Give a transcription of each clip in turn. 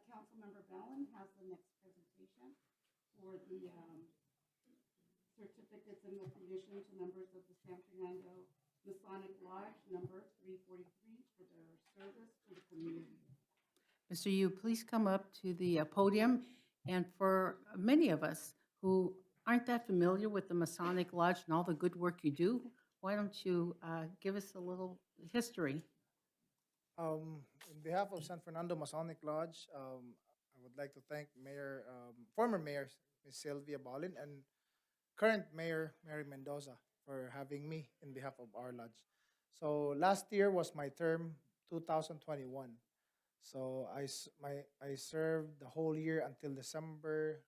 Councilmember Ballin has the next presentation for the certificates and recognition to members of the San Fernando Masonic Lodge, number 343, for their service to the community. Mr. Yu, please come up to the podium. And for many of us who aren't that familiar with the Masonic Lodge and all the good work you do, why don't you give us a little history? In behalf of San Fernando Masonic Lodge, I would like to thank former Mayor Ms. Sylvia Ballin and current Mayor Mary Mendoza for having me in behalf of our lodge. So last year was my term, 2021. So I served the whole year until December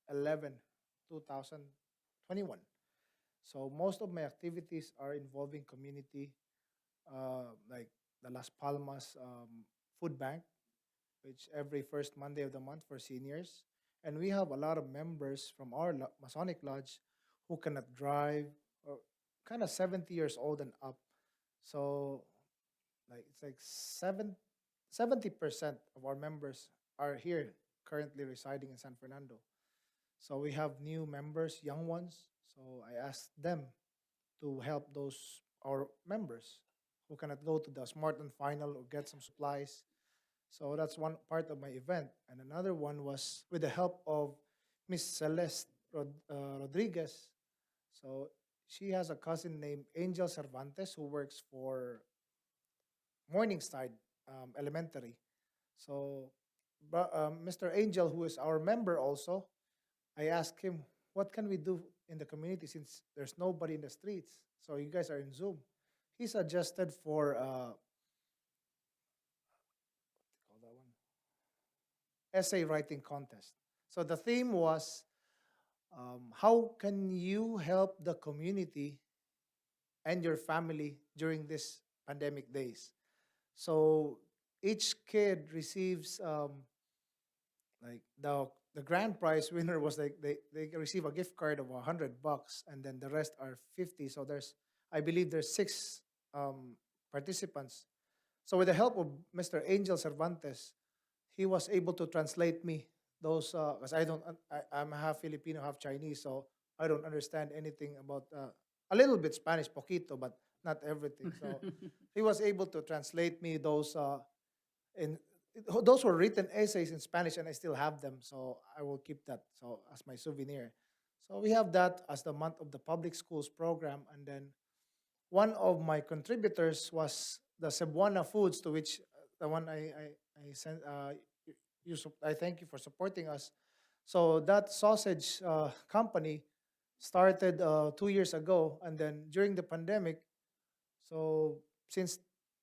11, 2021. So most of my activities are involving community, like the Las Palmas Food Bank, which every first Monday of the month for seniors. And we have a lot of members from our Masonic Lodge who cannot drive or kind of 70 years old and up. So it's like 70% of our members are here currently residing in San Fernando. So we have new members, young ones. So I asked them to help those our members who cannot go to the Smart and Final or get some supplies. So that's one part of my event. And another one was with the help of Miss Celeste Rodriguez. So she has a cousin named Angel Cervantes who works for Morningside Elementary. So Mr. Angel, who is our member also, I asked him, what can we do in the community since there's nobody in the streets? So you guys are in Zoom. He suggested for call that one? Essay writing contest. So the theme was how can you help the community and your family during this pandemic days? So each kid receives like the grand prize winner was like they receive a gift card of $100, and then the rest are 50. So I believe there's six participants. So with the help of Mr. Angel Cervantes, he was able to translate me those because I'm half Filipino, half Chinese, so I don't understand anything about a little bit Spanish, poquito, but not everything. So he was able to translate me in those were written essays in Spanish, and I still have them, so I will keep that so as my souvenir. So we have that as the month of the public schools program, and then one of my contributors was the Cebuana Foods, to which the one I sent. I thank you for supporting us. So that sausage company started 2 years ago, and then during the pandemic, so since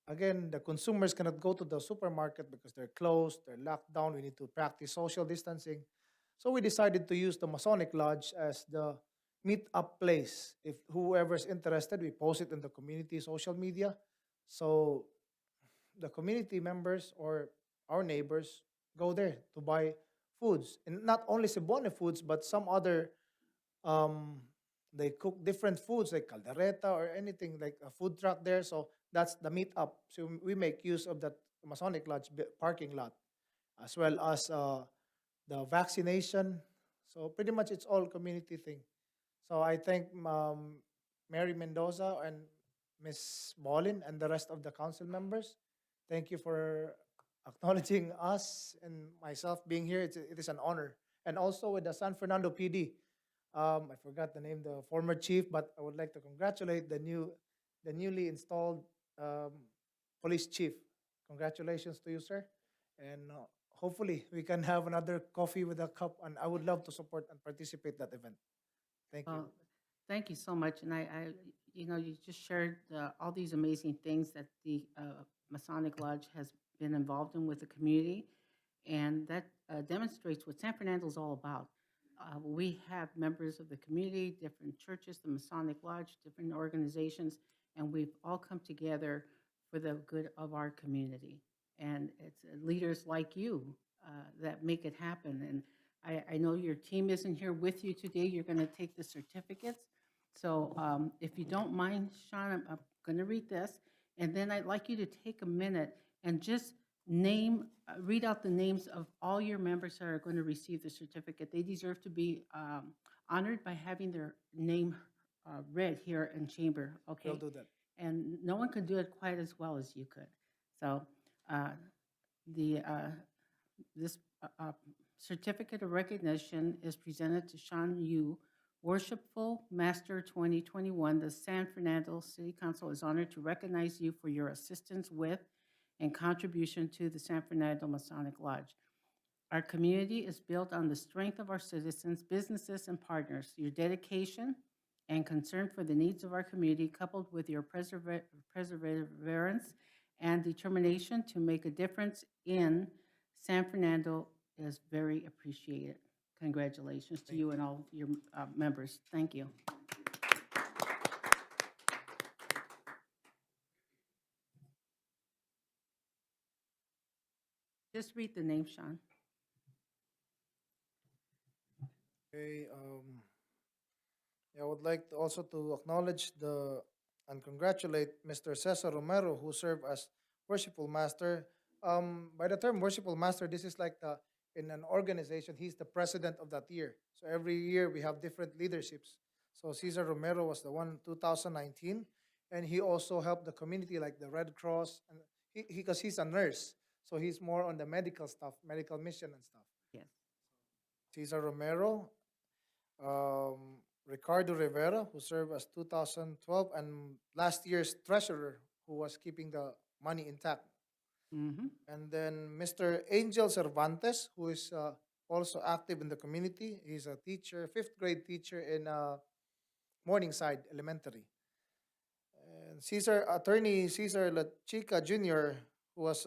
again the consumers cannot go to the supermarket because they're closed, they're locked down, we need to practice social distancing. So we decided to use the Masonic Lodge as the meet-up place. If whoever's interested, we post it in the community social media. So the community members or our neighbors go there to buy foods. And not only Cebuana foods, but some other, um, they cook different foods like caldereta or anything like a food truck there. So that's the meetup. So we make use of that Masonic Lodge parking lot as well as the vaccination. So pretty much it's all community thing. So I thank Mary Mendoza and Miss Bolin and the rest of the council members. Thank you for acknowledging us and myself being here. It is an honor. And also with the San Fernando PD. I forgot the name, the former chief, but I would like to congratulate the newly installed police chief. Congratulations to you, sir. And hopefully we can have another coffee with a cup. And I would love to support and participate that event. Thank you. Well, thank you so much. And you just shared all these amazing things that the Masonic Lodge has been involved in with the community. And that demonstrates what San Fernando is all about. We have members of the community, different churches, the Masonic Lodge, different organizations, and we've all come together for the good of our community. And it's leaders like you that make it happen. And I know your team isn't here with you today. You're going to take the certificates. So if you don't mind, Sean, I'm going to read this. And then I'd like you to take a minute and just read out the names of all your members that are going to receive the certificate. They deserve to be honored by having their name read here in chamber, We'll okay? do that. And no one could do it quite as well as you could. So uh, the this certificate of recognition is presented to Sean Yu, Worshipful Master 2021. The San Fernando City Council is honored to recognize you for your assistance with and contribution to the San Fernando Masonic Lodge. Our community is built on the strength of our citizens, businesses, and partners. Your dedication and concern for the needs of our community, coupled with your perseverance and determination to make a difference in San Fernando, is very appreciated. Congratulations to you and all your members. Thank you. Just read the name, Sean. Okay, I would like also to acknowledge and congratulate Mr. Cesar Romero, who served as worshipful master. By the term worshipful master, this is like in an organization, he's the president of that year. So every year we have different leaderships. So Cesar Romero was the one in 2019, and he also helped the community like the Red Cross, and because he's a nurse, so he's more on the medical stuff, medical mission and stuff. Yes. Cesar Romero, Ricardo Rivera, who served as 2012, and last year's treasurer, who was keeping the money intact. Mm-hmm. And then Mr. Angel Cervantes, who is also active in the community. He's a teacher, fifth grade teacher in Morningside Elementary. And Attorney Cesar La Chica Jr., who was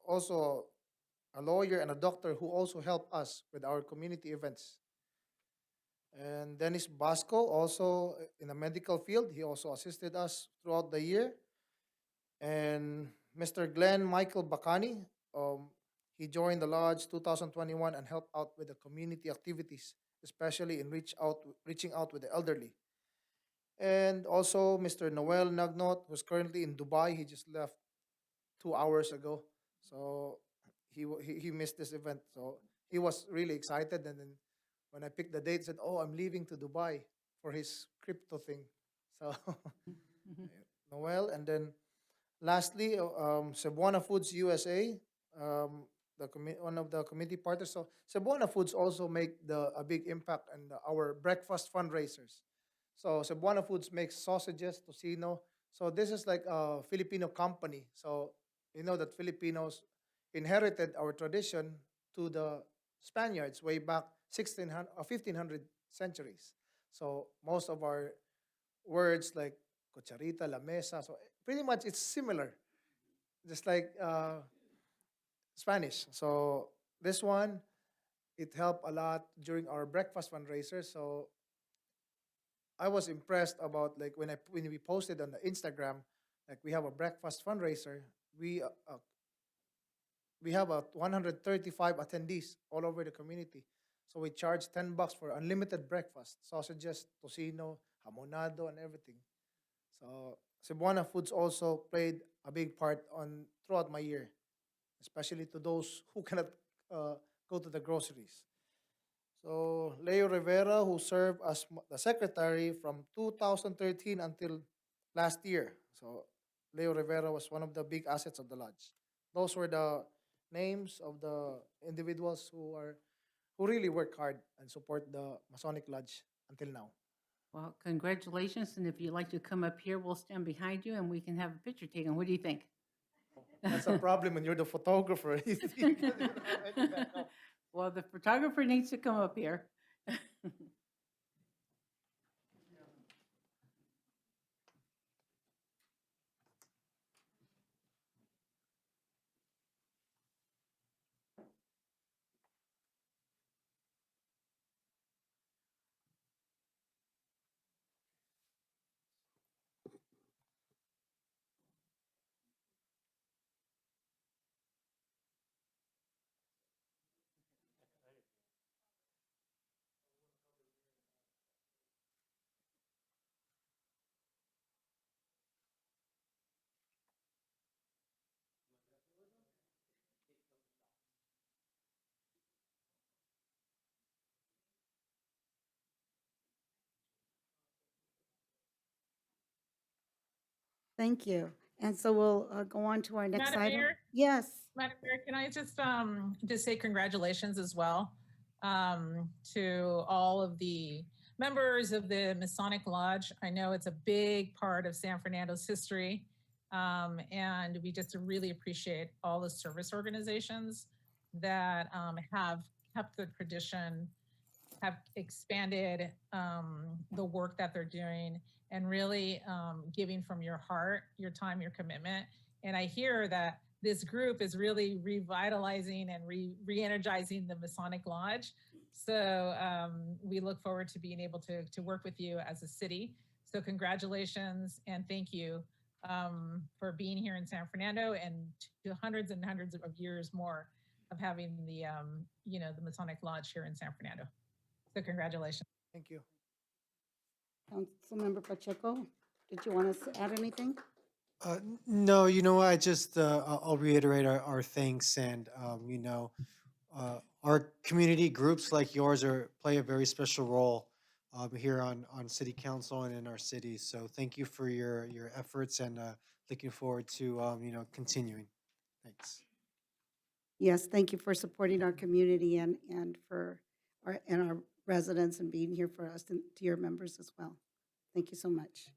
also a lawyer and a doctor who also helped us with our community events. And Dennis Basco, also in the medical field, he also assisted us throughout the year. And Mr. Glenn Michael Bacani, he joined the lodge 2021 and helped out with the community activities, especially in reaching out with the elderly. And also Mr. Noel Nagnot, who's currently in Dubai. He just left 2 hours ago, so he missed this event. So he was really excited, and then when I picked the date, said, "Oh, I'm leaving to Dubai for his crypto thing." So Mm-hmm. Noel, and then lastly, Cebuana Foods USA, one of the committee partners. So Cebuana Foods also make a big impact on our breakfast fundraisers. So Cebuana Foods makes sausages, tocino. So this is like a Filipino company. So you know that Filipinos inherited our tradition to the Spaniards way back 1600 or 1500 centuries. So most of our words like cucharita, la mesa, so pretty much it's similar, just like Spanish. So this one, it helped a lot during our breakfast fundraiser. So I was impressed about like when we posted on the Instagram, like we have a breakfast fundraiser. We have 135 attendees all over the community. So we charge $10 for unlimited breakfast, sausages, tocino, hamonado, and everything. So Cebuana Foods also played a big part on throughout my year, especially to those who cannot go to the groceries. So Leo Rivera, who served as the secretary from 2013 until last year. So Leo Rivera was one of the big assets of the lodge. Those were the names of the individuals who really work hard and support the Masonic Lodge until now. Well, congratulations, and if you'd like to come up here, we'll stand behind you and we can have a picture taken. What do you think? That's a problem when you're the photographer. Well, the photographer needs to come up here. Thank you. And so we'll go on to our next Madam item. Mayor? Yes. Madam Mayor, can I just say congratulations as well to all of the members of the Masonic Lodge. I know it's a big part of San Fernando's history, and we just really appreciate all the service organizations that have kept the tradition, have expanded the work that they're doing, and really giving from your heart, your time, your commitment. And I hear that this group is really revitalizing and re-energizing the Masonic Lodge. So we look forward to being able to work with you as a city. So congratulations and thank you for being here in San Fernando, and to hundreds and hundreds of years more of having the the Masonic Lodge here in San Fernando. So congratulations. Thank you. Councilmember Pacheco, did you want us to add anything? No, I just, I'll reiterate our thanks, and, our community groups like yours play a very special role here on city council and in our city. So thank you for your efforts, and looking forward to, continuing. Thanks. Yes, thank you for supporting our community and for our residents and being here for us and to your members as well. Thank you so much.